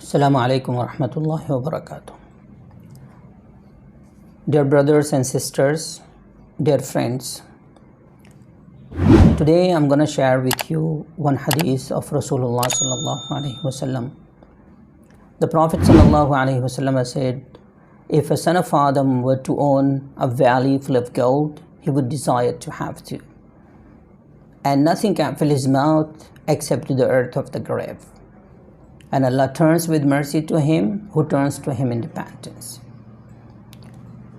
Assalamu alaikum wa rahmatullahi wa barakatuh. Dear brothers and sisters, dear friends, today I'm going to share with you one hadith of Rasulullah sallallahu alaihi wasallam. The Prophet sallallahu alaihi wasallam has said, if a son of Adam were to own a valley full of gold, he would desire to have two, and nothing can fill his mouth except the earth of the grave. And Allah turns with mercy to him who turns to him in repentance.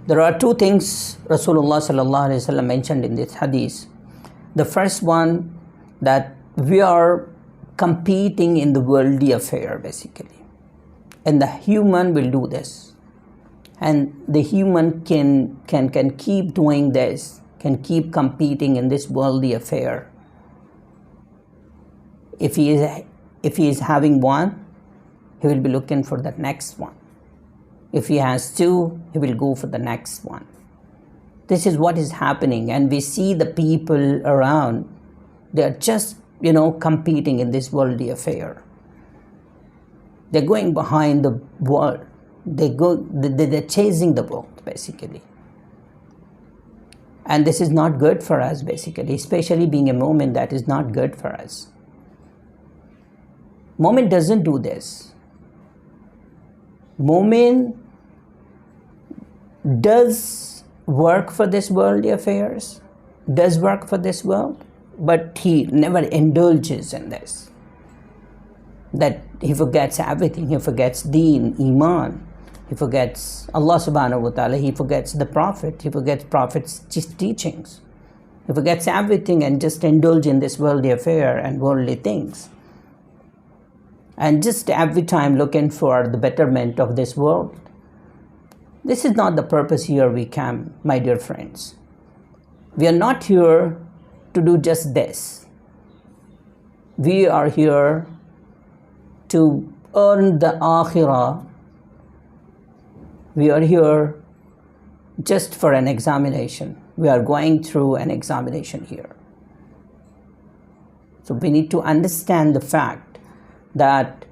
There are two things Rasulullah sallallahu alaihi wasallam mentioned in this hadith. The first one, that we are competing in the worldly affair basically, and the human will do this, and the human can keep doing this, can keep competing in this worldly affair. If he is having one, he will be looking for the next one. If he has two, he will go for the next one. This is what is happening, and we see the people around, they are just, competing in this worldly affair. They're going behind the world. They're chasing the world, basically. And this is not good for us, basically, especially being a moment, that is not good for us. Moment doesn't do this. Moment does work for this worldly affairs, does work for this world, but he never indulges in this. That he forgets everything. He forgets deen, iman. He forgets Allah subhanahu wa ta'ala. He forgets the Prophet. He forgets Prophet's teachings. He forgets everything and just indulge in this worldly affair and worldly things. And just every time looking for the betterment of this world. This is not the purpose here we came, my dear friends. We are not here to do just this. We are here to earn the akhirah. We are here just for an examination. We are going through an examination here. So we need to understand the fact that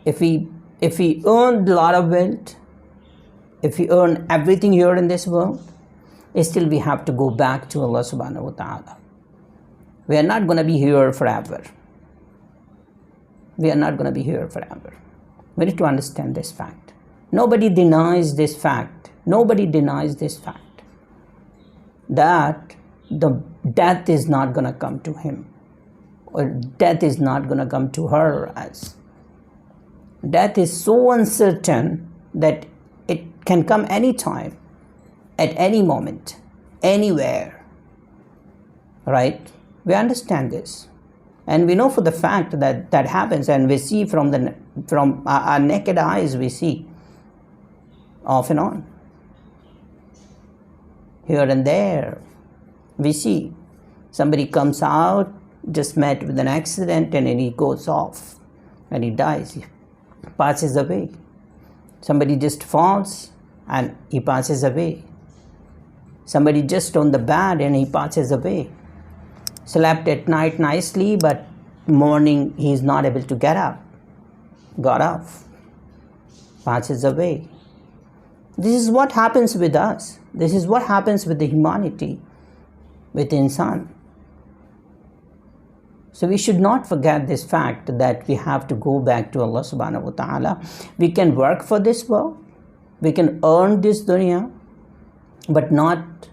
if we earn a lot of wealth, if we earn everything here in this world, still we have to go back to Allah subhanahu wa ta'ala. We are not going to be here forever. We are not going to be here forever. We need to understand this fact. Nobody denies this fact. Nobody denies this fact, that the death is not going to come to him, or death is not going to come to her. As death is so uncertain that it can come anytime, at any moment, anywhere. Right? We understand this, and we know for the fact that that happens, and we see from our naked eyes, we see off and on, here and there. We see somebody comes out, just met with an accident, and then he goes off and he dies, he passes away. Somebody just falls and he passes away. Somebody just on the bed and he passes away. Slept at night nicely, but morning he is not able to get up. Got off, passes away. This is what happens with us. This is what happens with the humanity, with the insan. So we should not forget this fact that we have to go back to Allah subhanahu wa ta'ala. We can work for this world. We can earn this dunya, but not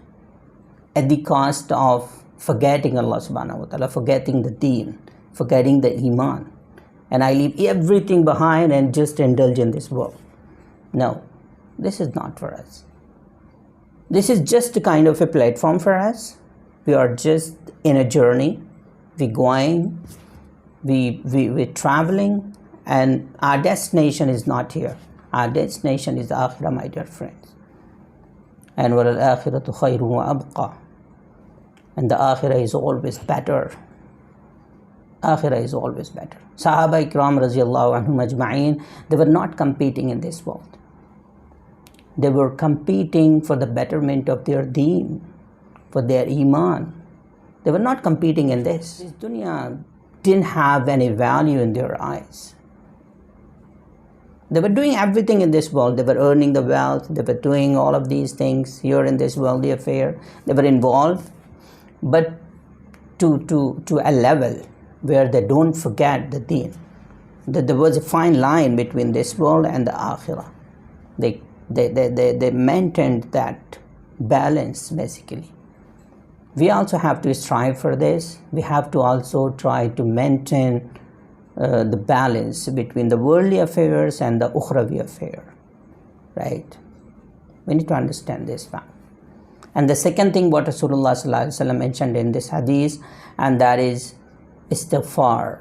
at the cost of forgetting Allah subhanahu wa ta'ala, forgetting the deen, forgetting the iman. And I leave everything behind and just indulge in this world. No, this is not for us. This is just a kind of a platform for us. We are just in a journey. We're going, we're traveling, and our destination is not here. Our destination is akhirah, my dear friends. And وَلَلْآخِرَةُ خَيْرٌ وَأَبْقَى. And the akhirah is always better. Akhirah is always better. Sahaba ikram radiallahu anhum ajma'in, they were not competing in this world. They were competing for the betterment of their deen, for their iman. They were not competing in this. This dunya didn't have any value in their eyes. They were doing everything in this world. They were earning the wealth. They were doing all of these things here in this worldly affair. They were involved, but to a level where they don't forget the deen. That there was a fine line between this world and the akhirah. They maintained that balance, basically. We also have to strive for this. We have to also try to maintain the balance between the worldly affairs and the ukhrawi affair, right? We need to understand this fact. And the second thing what Rasulullah sallallahu alaihi wasallam mentioned in this hadith, and that is istighfar,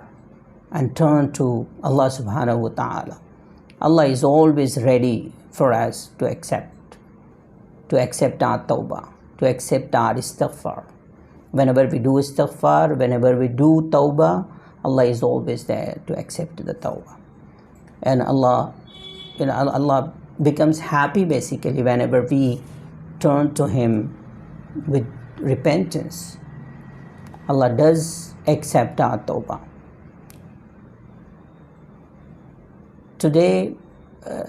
and turn to Allah subhanahu wa ta'ala. Allah is always ready for us to accept our tawbah, to accept our istighfar. Whenever we do istighfar, whenever we do tawbah, Allah is always there to accept the tawbah. And Allah becomes happy basically whenever we turn to Him with repentance. Allah does accept our tawbah. Today,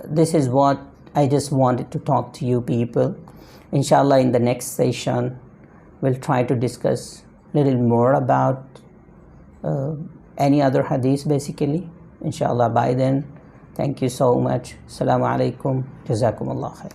this is what I just wanted to talk to you people. Inshallah, in the next session, we'll try to discuss a little more about any other hadith basically. Inshallah, by then, thank you so much. Assalamu alaikum. Jazakumullah khair.